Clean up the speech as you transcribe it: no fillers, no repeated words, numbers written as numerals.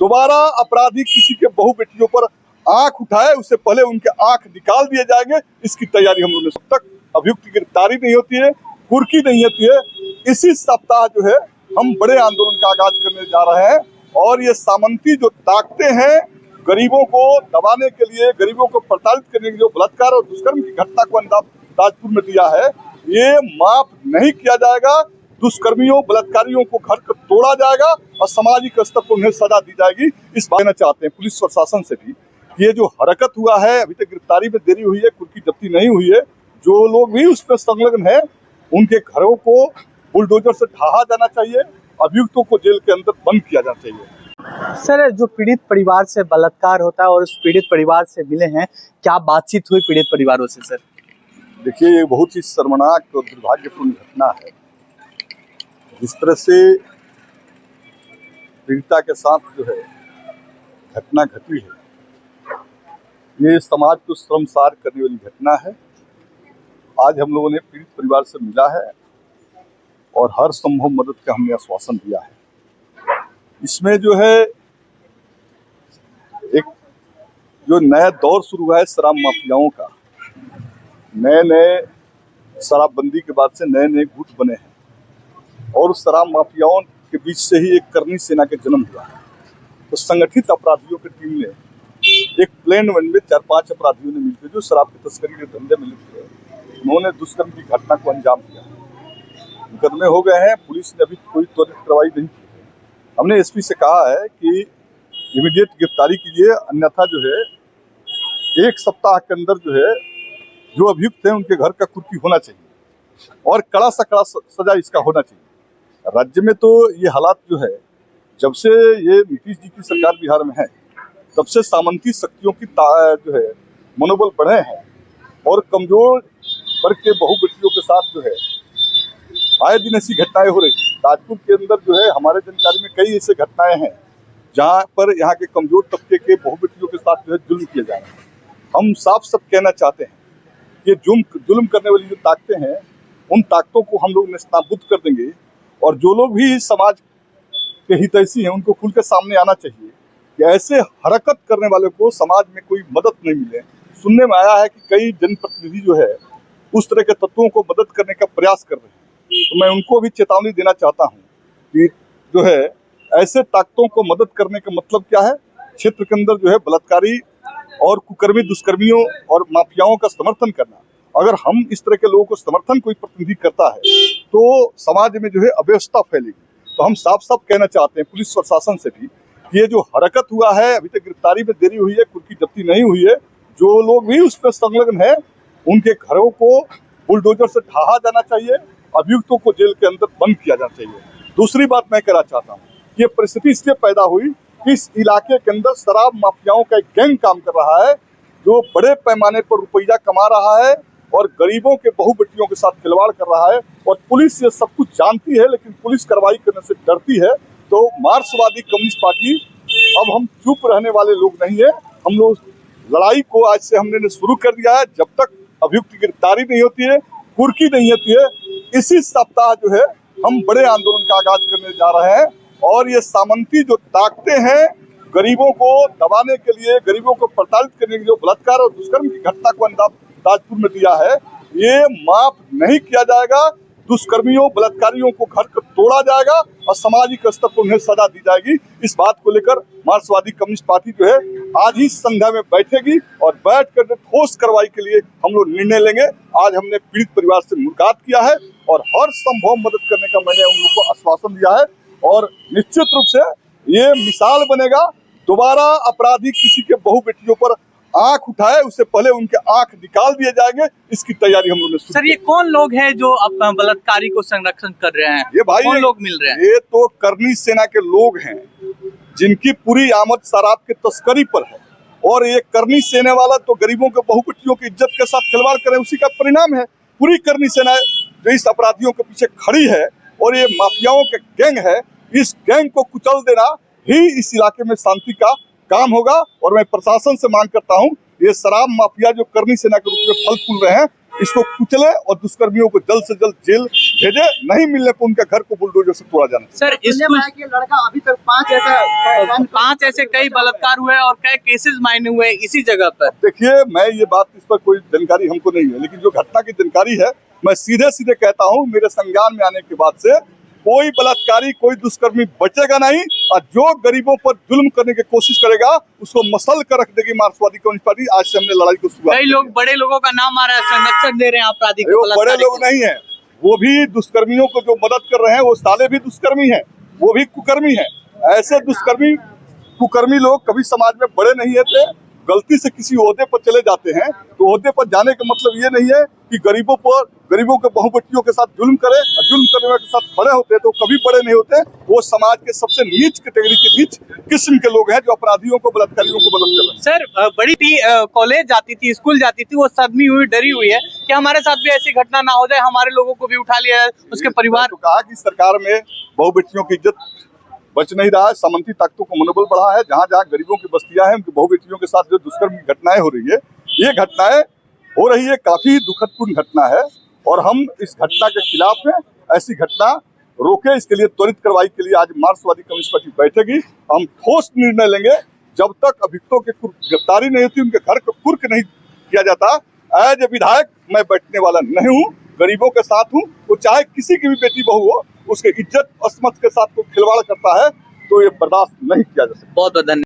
दोबारा अपराधी किसी के बहू बेटियों पर आंख उठाए उससे पहले उनके आंख निकाल दिए जाएंगे। इसकी तैयारी हम लोगों ने, जब तक अभियुक्त की गिरफ्तारी नहीं होती है, कुर्की नहीं होती है, इसी सप्ताह जो है हम बड़े आंदोलन का आगाज करने जा रहे हैं। और ये सामंती जो ताकते हैं गरीबों को दबाने के लिए, गरीबों को प्रताड़ित करने के लिए, बलात्कार और दुष्कर्म की घटना को अंजाम ताजपुर में दिया है, ये माफ नहीं किया जाएगा। दुष्कर्मियों बलात्कारियों को घर को तोड़ा जाएगा और सामाजिक स्तर पर उन्हें सजा दी जाएगी। इस बात कहना चाहते हैं पुलिस प्रशासन से भी, ये जो हरकत हुआ है, अभी तक गिरफ्तारी में देरी हुई है, कुर्की जब्ती नहीं हुई है, जो लोग भी उस पर संलग्न है उनके घरों को बुलडोजर से ढहा जाना चाहिए, अभियुक्तों को जेल के अंदर बंद किया जाना चाहिए। सर, जो पीड़ित परिवार से बलात्कार होता है और उस पीड़ित परिवार से मिले हैं, क्या बातचीत हुई पीड़ित परिवारों से? सर देखिए, ये बहुत ही शर्मनाक और दुर्भाग्यपूर्ण घटना है। जिस तरह से पीड़िता के साथ जो है घटना घटी है, ये समाज को शर्मसार करने वाली घटना है। आज हम लोगों ने पीड़ित परिवार से मिला है और हर संभव मदद का हमने आश्वासन दिया है। इसमें जो है एक जो नया दौर शुरू हुआ है शराब माफियाओं का, नए शराबबंदी के बाद से नए गुट बने हैं और शराब माफियाओं के बीच से ही एक करनी सेना का जन्म हुआ है। तो संगठित अपराधियों की टीम ने एक प्लेन वन में 4-5 अपराधियों ने मिलकर जो शराब की तस्करी के धंधे में लिप्त है, उन्होंने दुष्कर्म की घटना को अंजाम दिया। मुकदमे हो गए हैं, पुलिस ने अभी कोई त्वरित कार्रवाई नहीं की है। हमने एसपी से कहा है कि इमीडिएट गिरफ्तारी कीजिए, अन्यथा जो है 1 सप्ताह के अंदर जो है जो अभियुक्त हैं उनके घर का कुर्की होना चाहिए और कड़ा से कड़ा सजा इसका होना चाहिए। राज्य में तो ये हालात जो है, जब से ये नीतीश जी की सरकार बिहार में है, तब से सामंती शक्तियों की जो है मनोबल बढ़े हैं और कमजोर वर्ग के बहू बेटियों के साथ जो है आए दिन ऐसी घटनाएं हो रही है। ताजपुर के अंदर जो है हमारे जानकारी में कई ऐसे घटनाएं हैं जहां पर यहाँ के कमजोर तबके के बहू बेटियों के साथ जो है जुल्म किया जा रहा है। हम साफ कहना चाहते हैं कि जुल्म करने वाली जो ताकतें हैं, उन ताकतों को हम लोग नेस्तनाबूद कर देंगे और जो लोग भी समाज के हितैषी हैं उनको खुल के सामने आना चाहिए कि ऐसे हरकत करने वाले को समाज में कोई मदद नहीं मिले। सुनने में आया है कि कई जनप्रतिनिधि जो है उस तरह के तत्वों को मदद करने का प्रयास कर रहे हैं, तो मैं उनको भी चेतावनी देना चाहता हूं कि जो है ऐसे ताकतों को मदद करने का मतलब क्या है। क्षेत्र के अंदर जो है बलात्कारी और कुकर्मी दुष्कर्मियों और माफियाओं का समर्थन करना, अगर हम इस तरह के लोगों को समर्थन कोई प्रतिनिधि करता है तो समाज में जो है अव्यवस्था फैलेगी। तो हम साफ कहना चाहते हैं पुलिस प्रशासन से भी, ये जो हरकत हुआ है, अभी तक गिरफ्तारी में देरी हुई है, कुर्की जब्ती नहीं हुई है, जो लोग भी उस पर संलग्न है उनके घरों को बुलडोजर से ढहा जाना चाहिए, अभियुक्तों को जेल के अंदर बंद किया जाना चाहिए। दूसरी बात मैं कहना चाहता हूँ, ये परिस्थिति इसलिए पैदा हुई कि इस इलाके के अंदर शराब माफियाओं का एक गैंग काम कर रहा है जो बड़े पैमाने पर रुपया कमा रहा है और गरीबों के बहू बेटियों के साथ खिलवाड़ कर रहा है। और पुलिस ये सब कुछ जानती है लेकिन पुलिस कार्रवाई करने से डरती है। तो मार्क्सवादी कम्युनिस्ट पार्टी, अब हम चुप रहने वाले लोग नहीं है। हम लोग लड़ाई को आज से हमने शुरू कर दिया है। जब तक अभियुक्त की गिरफ्तारी नहीं होती है, कुर्की नहीं होती है, इसी सप्ताह जो है हम बड़े आंदोलन का आगाज करने जा रहे हैं। और ये सामंती जो ताकते हैं गरीबों को दबाने के लिए, गरीबों को प्रताड़ित करने के लिए, बलात्कार और दुष्कर्म की घटना को अंजाम ताजपुर में दिया है, ये माफ नहीं किया जाएगा। दुष्कर्मियों बलात्कारियों को घर को तोड़ा जाएगा और सामाजिक स्तर पर उन्हें सजा दी जाएगी। इस बात को लेकर मार्क्सवादी कम्युनिस्ट पार्टी जो है आज ही संध्या में बैठेगी और बैठ कर ठोस कार्रवाई के लिए हम लोग निर्णय लेंगे। आज हमने पीड़ित परिवार से मुलाकात किया है और हर संभव मदद करने का मैंने उन लोगों को आश्वासन दिया है और निश्चित रूप से ये मिसाल बनेगा। दोबारा अपराधी किसी के बहू बेटियों पर आंख उठाए उससे पहले उनके आंख निकाल दिए जाएंगे। इसकी तैयारी हम लोगों ने। सर, ये कौन लोग हैं जो बलात्कारी को संरक्षण कर रहे हैं? ये भाई कौन लोग मिल रहे हैं? ये तो करनी सेना के लोग हैं जिनकी पूरी आमद शराब की तस्करी पर है और ये करनी सेना वाला तो गरीबों के बहू बेटियों की इज्जत के साथ खिलवाड़ करे, उसी का परिणाम है। पूरी करनी सेना जो इस अपराधियों के पीछे खड़ी है और ये माफियाओं के गैंग है, इस गैंग को कुचल देना ही इस इलाके में शांति का काम होगा। और मैं प्रशासन से मांग करता हूं, ये शराब माफिया जो करनी सेना के रूप में फल फूल रहे हैं, इसको कुचले और दुष्कर्मियों को जल्द से जल्द जेल भेजे, नहीं मिलने को उनके घर को बुलडोजर से तोड़ा जाना। सर ये लड़का अभी तक 5 ऐसे कई बलात्कार हुए और कई केसेस मायने हुए इसी जगह पर। देखिए, मैं ये बात, इस पर कोई जानकारी हमको नहीं है, लेकिन जो घटना की जानकारी है मैं सीधे सीधे कहता हूँ, मेरे संज्ञान में आने के बाद से कोई बलात्कारी, कोई दुष्कर्मी बचेगा नहीं, और जो गरीबों पर जुल्म करने की कोशिश करेगा उसको मसल कर रख देगी मार्क्सवादी कम्युनिस्ट पार्टी। आज से हमने लड़ाई को शुरुआत कई लोग बड़े लोगों का नाम आ रहा है, संरक्षण दे रहे हैं आपराधिक वो बड़े लोग नहीं है, वो भी दुष्कर्मियों को जो मदद कर रहे हैं, वो साले भी दुष्कर्मी हैं, वो भी कुकर्मी हैं। ऐसे दुष्कर्मी कुकर्मी लोग कभी समाज में बड़े नहीं होते। गलती से किसी ओहदे पर चले जाते हैं तो ओहदे पर जाने का मतलब ये नहीं है कि गरीबों के बहु बेटियों के साथ जुल्म करे, और जुल्म करने वाले के साथ खड़े होते हैं तो कभी बड़े नहीं होते। वो समाज के सबसे नीच कैटेगरी के नीच किस्म के लोग हैं जो अपराधियों को, बलात्कारियों को मदद कर रहे हैं। सर बड़ी थी, कॉलेज जाती थी, स्कूल जाती थी, वो सदमी हुई, डरी हुई है कि हमारे साथ भी ऐसी घटना ना हो जाए, हमारे लोगों को भी उठा लिया जाए, उसके परिवार। तो कहा कि सरकार में बहु बेटियों की इज्जत बच नहीं रहा है, सामंती ताकतों को मनोबल बढ़ा है। जहाँ जहाँ गरीबों की बस्तियां हैं, उनकी बहु बेटियों के साथ जो दुष्कर्म की घटनाएं हो रही है, ये घटनाएं हो रही है, काफी दुखदपूर्ण घटना है, और हम इस घटना के खिलाफ हैं। ऐसी घटना रोके, इसके लिए त्वरित कार्रवाई के लिए आज मार्क्सवादी कम्युनिस्ट पार्टी बैठेगी। हम ठोस निर्णय लेंगे। जब तक अभियुक्तों की गिरफ्तारी नहीं होती, उनके घर को कुर्क नहीं किया जाता, एज ए विधायक मैं बैठने वाला नहीं हूँ। गरीबों के साथ हूँ, वो चाहे किसी की भी बेटी बहू हो, उसके इज्जत असमत के साथ कोई खिलवाड़ करता है तो ये बर्दाश्त नहीं किया जा सकता। बहुत बहुत धन्यवाद।